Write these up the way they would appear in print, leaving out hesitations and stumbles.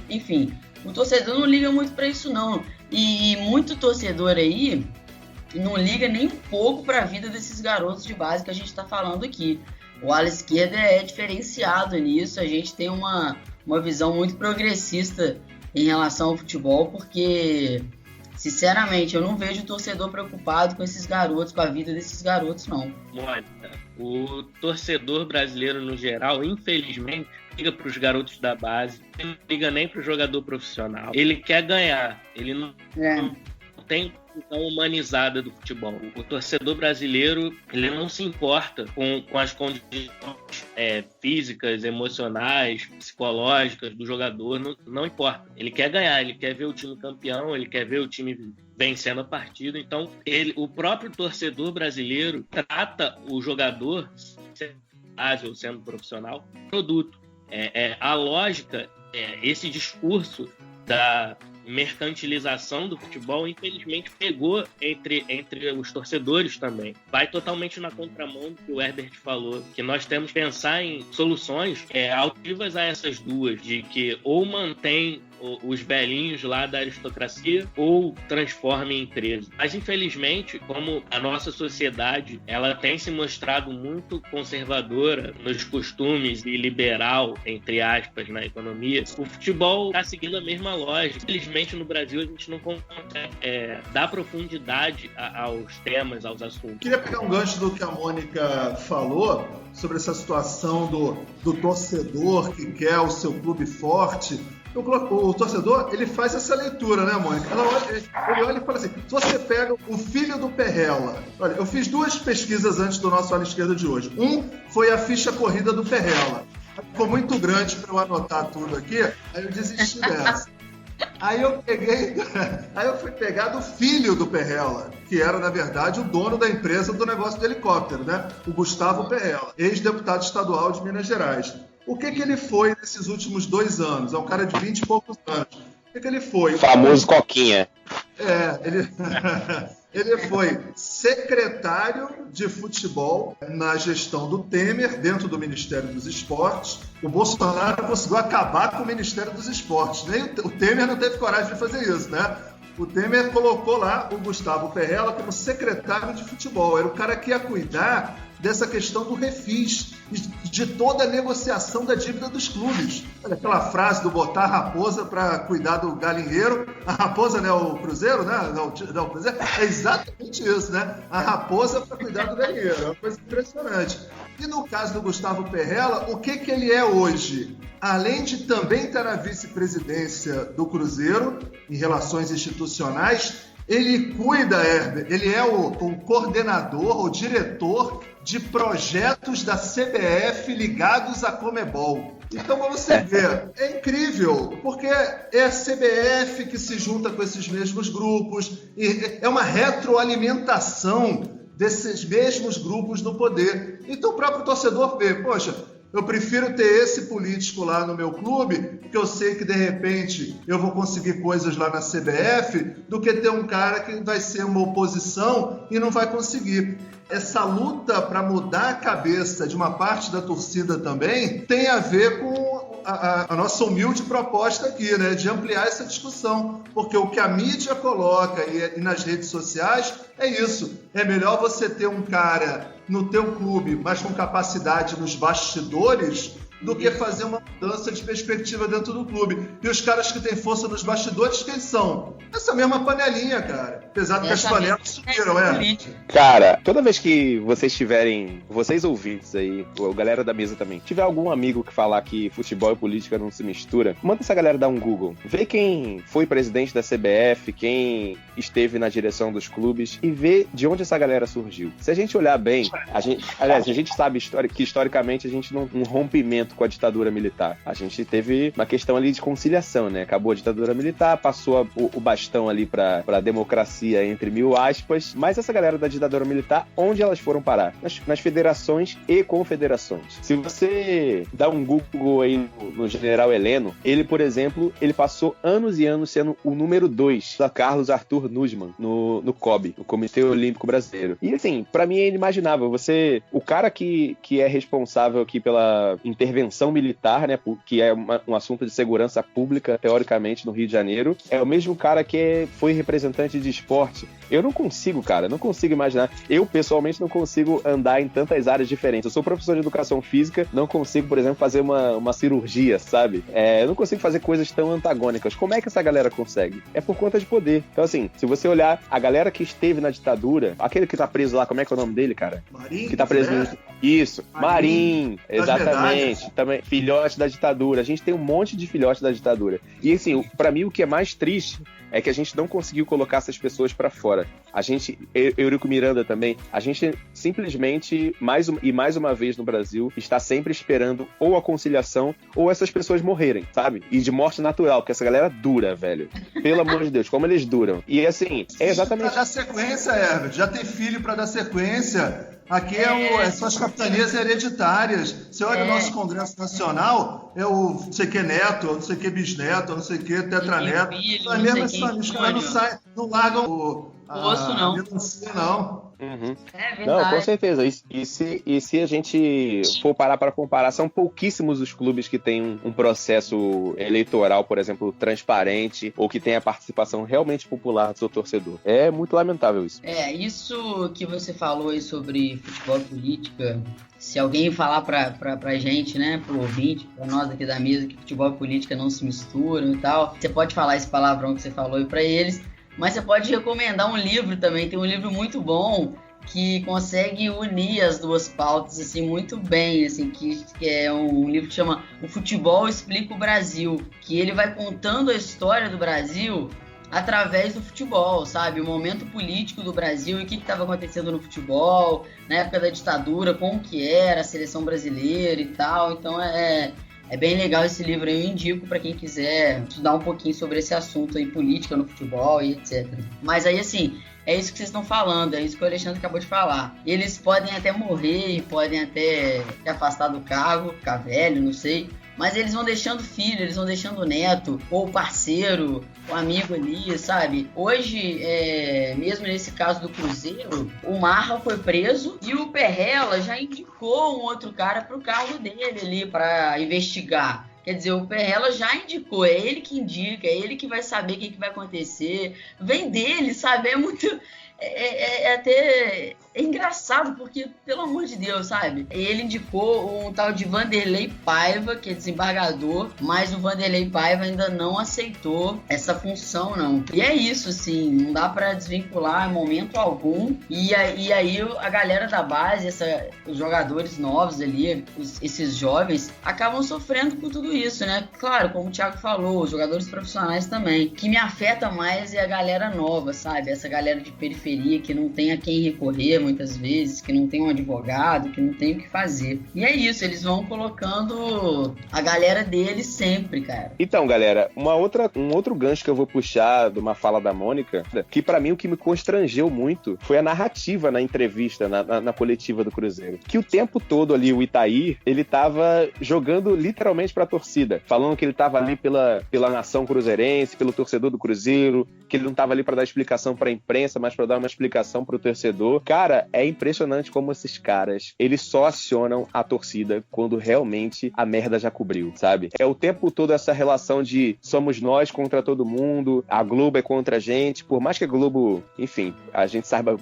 Enfim, o torcedor não liga muito para isso, não. E muito torcedor aí não liga nem um pouco para a vida desses garotos de base que a gente está falando aqui. O ala esquerda é diferenciado nisso, a gente tem uma visão muito progressista em relação ao futebol, porque, sinceramente, eu não vejo o torcedor preocupado com esses garotos, com a vida desses garotos, não. Mônica, o torcedor brasileiro, no geral, infelizmente, liga para os garotos da base, não liga nem para o jogador profissional. Ele quer ganhar, ele não tem visão humanizada do futebol. O torcedor brasileiro, ele não se importa com as condições físicas, emocionais, psicológicas do jogador, não importa. Ele quer ganhar, ele quer ver o time campeão, ele quer ver o time vencendo a partida. Então, o próprio torcedor brasileiro trata o jogador, sendo profissional, produto. A lógica, esse discurso da mercantilização do futebol, infelizmente, pegou entre os torcedores também. Vai totalmente na contramão do que o Herbert falou, que nós temos que pensar em soluções alternativas a essas duas, de que ou mantém os velhinhos lá da aristocracia ou transforma em empresa. Mas, infelizmente, como a nossa sociedade ela tem se mostrado muito conservadora nos costumes e liberal, entre aspas, na economia, o futebol está seguindo a mesma lógica. Infelizmente, no Brasil, a gente não consegue dar profundidade aos temas, aos assuntos. Queria pegar um gancho do que a Mônica falou sobre essa situação do torcedor que quer o seu clube forte. O torcedor, ele faz essa leitura, né, Mônica? Ele olha e fala assim, se você pega o filho do Perrella... Olha, eu fiz 2 pesquisas antes do nosso ala esquerda de hoje. Um foi a ficha corrida do Perrella. Ficou muito grande para eu anotar tudo aqui, aí eu desisti dessa. Aí eu fui pegar do filho do Perrella, que era, na verdade, o dono da empresa do negócio do helicóptero, né? O Gustavo Perrella, ex-deputado estadual de Minas Gerais. O que ele foi nesses últimos 2 anos? É um cara de 20 e poucos anos. O que ele foi? O famoso Coquinha. Ele foi secretário de futebol na gestão do Temer, dentro do Ministério dos Esportes. O Bolsonaro conseguiu acabar com o Ministério dos Esportes. Nem o Temer não teve coragem de fazer isso, né? O Temer colocou lá o Gustavo Perrella como secretário de futebol. Era o cara que ia cuidar dessa questão do refis, de toda a negociação da dívida dos clubes. Olha aquela frase do botar a raposa para cuidar do galinheiro. A raposa não é o Cruzeiro, né? Não, o Cruzeiro. É exatamente isso, né? A raposa para cuidar do galinheiro. É uma coisa impressionante. E no caso do Gustavo Perrella, o que ele é hoje? Além de também estar na vice-presidência do Cruzeiro, em relações institucionais, ele cuida, Herbert, ele é o coordenador, o diretor de projetos da CBF ligados à Conmebol. Então, como você vê, é incrível, porque é a CBF que se junta com esses mesmos grupos, e é uma retroalimentação desses mesmos grupos no poder. Então, o próprio torcedor vê, poxa, eu prefiro ter esse político lá no meu clube, porque eu sei que, de repente, eu vou conseguir coisas lá na CBF, do que ter um cara que vai ser uma oposição e não vai conseguir. Essa luta para mudar a cabeça de uma parte da torcida também tem a ver com a nossa humilde proposta aqui, né, de ampliar essa discussão, porque o que a mídia coloca e nas redes sociais é isso. É melhor você ter um cara no teu clube, mas com capacidade nos bastidores, do que fazer uma mudança de perspectiva dentro do clube. E os caras que têm força nos bastidores, quem são? Essa mesma panelinha, cara. Apesar de que as panelas subiram, Cara, toda vez que vocês tiverem, vocês ouvintes aí, a galera da mesa também, tiver algum amigo que falar que futebol e política não se mistura, manda essa galera dar um Google. Vê quem foi presidente da CBF, quem esteve na direção dos clubes e vê de onde essa galera surgiu. Se a gente olhar bem, a gente sabe que historicamente a gente não um rompimento com a ditadura militar. A gente teve uma questão ali de conciliação, né? Acabou a ditadura militar, passou o bastão ali pra democracia, entre mil aspas, mas essa galera da ditadura militar, onde elas foram parar? Nas federações e confederações. Se você dá um Google aí no General Heleno, ele, por exemplo, ele passou anos e anos sendo o número 2 da Carlos Arthur Nussmann no COB, no Comitê Olímpico Brasileiro. E assim, pra mim é inimaginável, o cara que é responsável aqui pela intervenção intervenção militar, né, que é um assunto de segurança pública, teoricamente, no Rio de Janeiro. É o mesmo cara que foi representante de esporte. Eu não consigo, cara, não consigo imaginar. Eu, pessoalmente, não consigo andar em tantas áreas diferentes. Eu sou professor de educação física, não consigo, por exemplo, fazer uma cirurgia, sabe? Eu não consigo fazer coisas tão antagônicas. Como é que essa galera consegue? É por conta de poder. Então, assim, se você olhar a galera que esteve na ditadura, aquele que tá preso lá, como é que é o nome dele, cara? Marinho, que tá preso no... Isso, Marinho, exatamente. Também, filhote da ditadura. A gente tem um monte de filhote da ditadura. E, assim, pra mim, o que é mais triste é que a gente não conseguiu colocar essas pessoas pra fora. A gente, Eurico Miranda também, a gente simplesmente, mais uma vez no Brasil, está sempre esperando ou a conciliação ou essas pessoas morrerem, sabe? E de morte natural, porque essa galera dura, velho. Pelo amor de Deus, como eles duram. E assim, é exatamente... Pra dar sequência, Herbert, já tem filho pra dar sequência. Aqui são as capitanias hereditárias. Você olha o nosso Congresso Nacional, é o não sei que neto, não sei que bisneto, não sei que tetraneto. As mesmas famílias, os caras não largam o osso, não. Não. Uhum. É verdade. Não, com certeza. E se a gente for parar para comparar, são pouquíssimos os clubes que têm um processo eleitoral, por exemplo, transparente, ou que tem a participação realmente popular do seu torcedor. É muito lamentável isso. Isso que você falou aí sobre futebol e política, se alguém falar pra gente, né, pro ouvinte, pra nós aqui da mesa, que futebol e política não se misturam e tal, você pode falar esse palavrão que você falou aí pra eles, mas você pode recomendar um livro também. Tem um livro muito bom que consegue unir as duas pautas assim, muito bem, assim, que é um livro que chama O Futebol Explica o Brasil, que ele vai contando a história do Brasil através do futebol, sabe? O momento político do Brasil e o que estava acontecendo no futebol, na época da ditadura, como que era a seleção brasileira e tal. Então é bem legal esse livro aí, eu indico para quem quiser estudar um pouquinho sobre esse assunto aí, política no futebol e etc. Mas aí, assim, é isso que vocês estão falando, é isso que o Alexandre acabou de falar. Eles podem até morrer e podem até se afastar do cargo, ficar velho, não sei, mas eles vão deixando filho, eles vão deixando neto, ou parceiro, ou amigo ali, sabe? Hoje, mesmo nesse caso do Cruzeiro, o Marra foi preso e o Perrella já indicou um outro cara pro cargo dele ali para investigar. Quer dizer, o Perrella já indicou, é ele que indica, é ele que vai saber o que vai acontecer. Vem dele, sabe? É muito... É até engraçado, porque, pelo amor de Deus, sabe? Ele indicou um tal de Vanderlei Paiva, que é desembargador, mas o Vanderlei Paiva ainda não aceitou essa função, não. E é isso, assim, não dá pra desvincular em momento algum. E aí a galera da base, os jogadores novos ali, esses jovens, acabam sofrendo por tudo isso, né? Claro, como o Thiago falou, os jogadores profissionais também. O que me afeta mais é a galera nova, sabe? Essa galera de periferia que não tem a quem recorrer muitas vezes, que não tem um advogado, que não tem o que fazer. E é isso, eles vão colocando a galera deles sempre, cara. Então, galera, um outro gancho que eu vou puxar de uma fala da Mônica, que pra mim o que me constrangeu muito foi a narrativa na entrevista, na coletiva do Cruzeiro. Que o tempo todo ali, o Itair, ele tava jogando literalmente pra torcida, falando que ele tava ali pela nação cruzeirense, pelo torcedor do Cruzeiro, que ele não tava ali pra dar explicação pra imprensa, mas pra dar uma explicação pro torcedor. Cara, é impressionante como esses caras, eles só acionam a torcida quando realmente a merda já cobriu, sabe? É o tempo todo essa relação de somos nós contra todo mundo, a Globo é contra a gente, por mais que a Globo, enfim, a gente saiba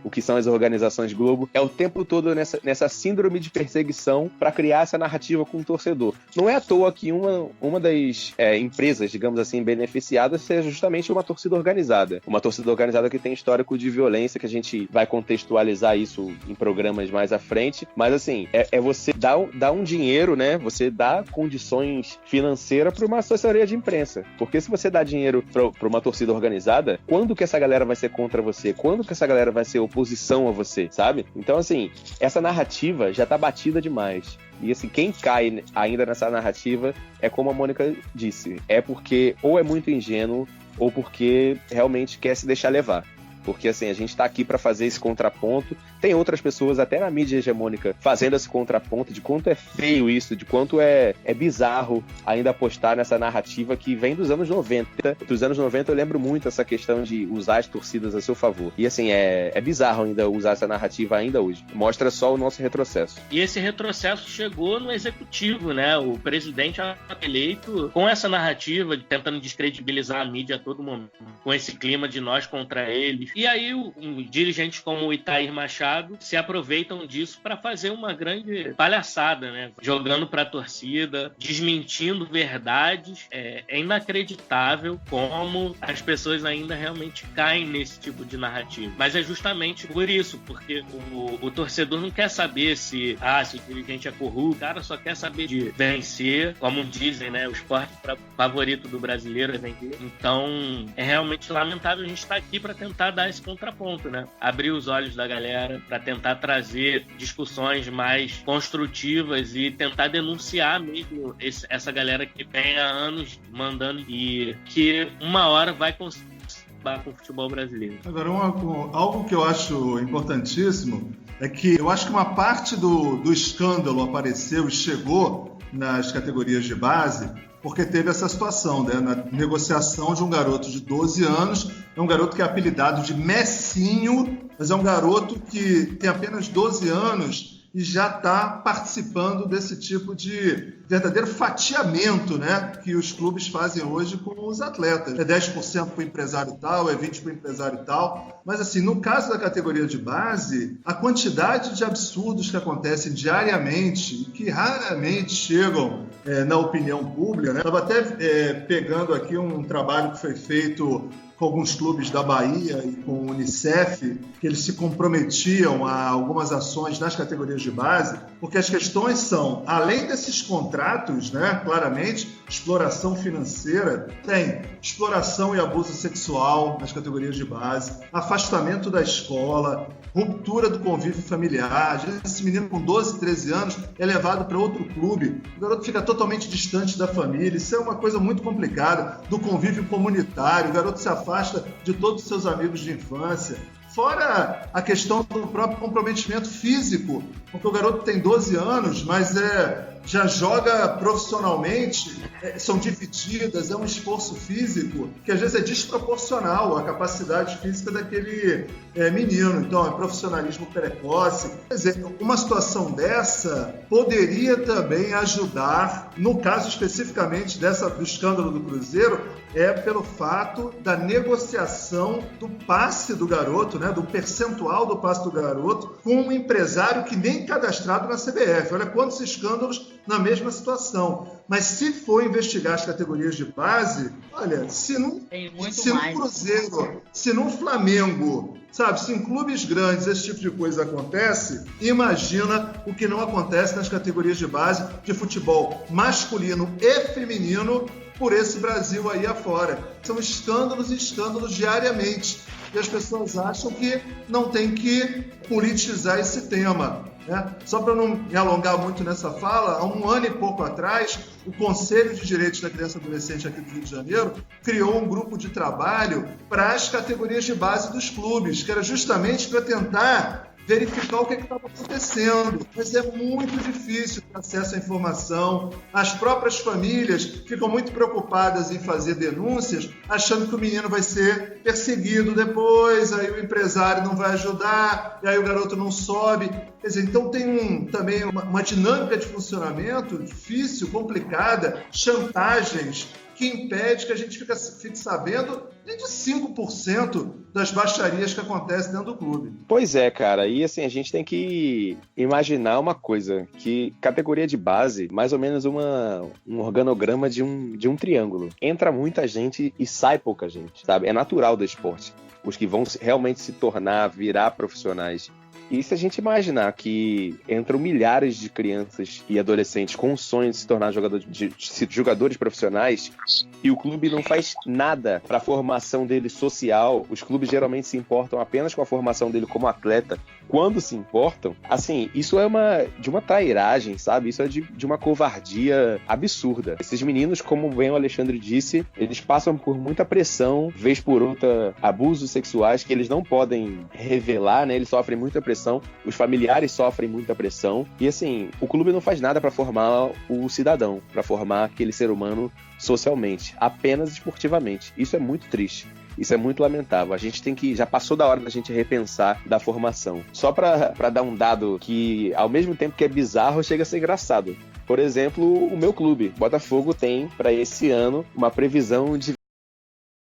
o que são as organizações Globo, é o tempo todo nessa síndrome de perseguição pra criar essa narrativa com o torcedor. Não é à toa que uma das empresas, digamos assim, beneficiadas seja justamente uma torcida organizada. Uma torcida organizada que tem histórico de violência, que a gente vai contextualizar isso em programas mais à frente, mas assim, é você dar um dinheiro, né? Você dá condições financeiras para uma assessoria de imprensa. Porque se você dá dinheiro para uma torcida organizada, quando que essa galera vai ser contra você? Quando que essa galera vai ser oposição a você, sabe? Então, assim, essa narrativa já tá batida demais. E assim, quem cai ainda nessa narrativa é como a Mônica disse, é porque ou é muito ingênuo ou porque realmente quer se deixar levar. porque assim, a gente tá aqui para fazer esse contraponto. Tem outras pessoas, até na mídia hegemônica, fazendo esse contraponto de quanto é feio isso, de quanto é bizarro ainda apostar nessa narrativa que vem dos anos 90. Dos anos 90 eu lembro muito essa questão de usar as torcidas a seu favor. E assim, é bizarro ainda usar essa narrativa ainda hoje. Mostra só o nosso retrocesso. E esse retrocesso chegou no executivo, né? O presidente eleito com essa narrativa, tentando descredibilizar a mídia a todo momento, com esse clima de nós contra eles. E aí, dirigentes como o Itair Machado se aproveitam disso para fazer uma grande palhaçada, né? Jogando para a torcida, desmentindo verdades. É inacreditável como as pessoas ainda realmente caem nesse tipo de narrativa. Mas é justamente por isso, porque o torcedor não quer saber se o dirigente é corrupto, o cara só quer saber de vencer, como dizem, né? O esporte favorito do brasileiro é vencer. Então, é realmente lamentável a gente estar aqui para tentar dar esse contraponto, né? Abrir os olhos da galera para tentar trazer discussões mais construtivas e tentar denunciar mesmo essa galera que vem há anos mandando e que uma hora vai conseguir com o futebol brasileiro. Agora, algo que eu acho importantíssimo é que eu acho que uma parte do escândalo apareceu e chegou nas categorias de base porque teve essa situação, né? Na negociação de um garoto de 12 anos, é um garoto que é apelidado de Messinho, mas é um garoto que tem apenas 12 anos e já está participando desse tipo de verdadeiro fatiamento, né, que os clubes fazem hoje com os atletas. É 10% para o empresário tal, é 20% para o empresário tal. Mas, assim, no caso da categoria de base, a quantidade de absurdos que acontecem diariamente e que raramente chegam na opinião pública, né? Estava até pegando aqui um trabalho que foi feito com alguns clubes da Bahia e com o Unicef, que eles se comprometiam a algumas ações nas categorias de base, porque as questões são, além desses contratos, né, claramente, exploração financeira, tem exploração e abuso sexual nas categorias de base, afastamento da escola, ruptura do convívio familiar. Às vezes esse menino com 12, 13 anos é levado para outro clube, o garoto fica totalmente distante da família, isso é uma coisa muito complicada, do convívio comunitário, o garoto se afasta de todos os seus amigos de infância. Fora a questão do próprio comprometimento físico, porque o garoto tem 12 anos, mas já joga profissionalmente, são divididas, é um esforço físico que às vezes é desproporcional à capacidade física daquele menino. Então, é profissionalismo precoce. Quer dizer, uma situação dessa poderia também ajudar, no caso especificamente do escândalo do Cruzeiro, pelo fato da negociação do passe do garoto, né, do percentual do passe do garoto, com um empresário que nem cadastrado na CBF. Olha quantos escândalos na mesma situação. Mas se for investigar as categorias de base, olha, se no Cruzeiro, se no Flamengo, sabe, se em clubes grandes esse tipo de coisa acontece, imagina o que não acontece nas categorias de base de futebol masculino e feminino por esse Brasil aí afora. São escândalos e escândalos diariamente. E as pessoas acham que não tem que politizar esse tema, né? Só para não me alongar muito nessa fala, há um ano e pouco atrás, o Conselho de Direitos da Criança e Adolescente aqui do Rio de Janeiro criou um grupo de trabalho para as categorias de base dos clubes, que era justamente para tentar verificar o que estava acontecendo. Mas é muito difícil ter acesso à informação. As próprias famílias ficam muito preocupadas em fazer denúncias, achando que o menino vai ser perseguido depois, aí o empresário não vai ajudar, e aí o garoto não sobe. Quer dizer, então tem também uma dinâmica de funcionamento difícil, complicada, chantagens, que impede que a gente fique sabendo nem de 5% das baixarias que acontecem dentro do clube. Pois é, cara. E assim, a gente tem que imaginar uma coisa, que categoria de base, mais ou menos um organograma de um triângulo. Entra muita gente e sai pouca gente, sabe? É natural do esporte. Os que vão realmente se virar profissionais. E se a gente imaginar que entram milhares de crianças e adolescentes com o sonho de se tornar jogadores profissionais e o clube não faz nada para a formação dele social, os clubes geralmente se importam apenas com a formação dele como atleta, quando se importam, assim, isso é de uma trairagem, sabe? Isso é de uma covardia absurda. Esses meninos, como bem o Alexandre disse, eles passam por muita pressão, vez por outra, abusos sexuais que eles não podem revelar, né? Eles sofrem muita pressão, os familiares sofrem muita pressão, e assim, o clube não faz nada para formar o cidadão, para formar aquele ser humano socialmente, apenas esportivamente. Isso é muito triste. Isso é muito lamentável. A gente já passou da hora da gente repensar da formação. Só para dar um dado que, ao mesmo tempo que é bizarro, chega a ser engraçado. Por exemplo, o meu clube, Botafogo, tem para esse ano uma previsão de